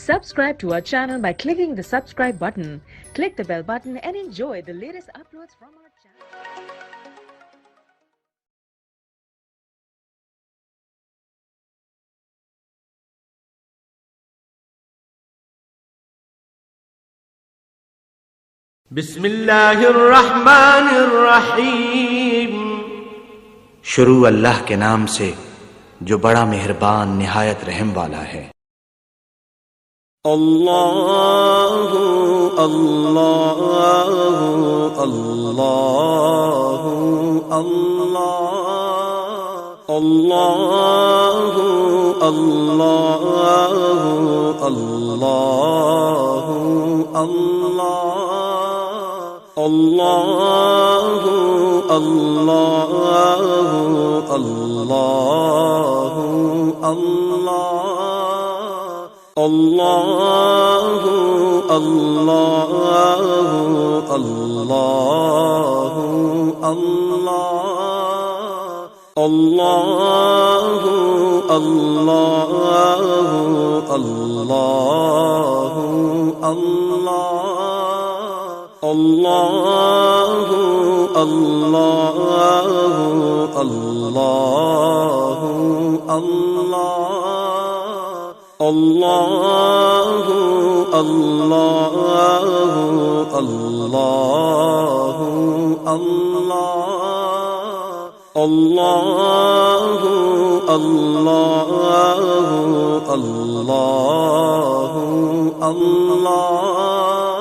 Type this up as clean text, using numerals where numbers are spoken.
Subscribe to our channel by clicking the subscribe button. Click the bell button and enjoy the latest uploads from our channel. बिस्मिल्लाहिर्रहमानिर्रहीम। शुरू अल्लाह के नाम से जो बड़ा मेहरबान निहायत रहम वाला है। अल्लाहु अल्लाहु अल्लाहु अल्लाह अल्लाहु अल्लाहु अल्लाहु अल्लाह अल्लाहु अल्लाहु अल्लाहु अल्लाह अल्लाहु अल्लाहु अल्लाहु अल्लाह अल्लाहु अल्लाहु अल्लाहु अल्लाह अल्लाहु अल्लाहु अल्लाहु अल्लाह अल्लाहु अल्लाहु अल्लाहु अल्लाह अल्लाहु अल्लाहु अल्लाहु अल्लाह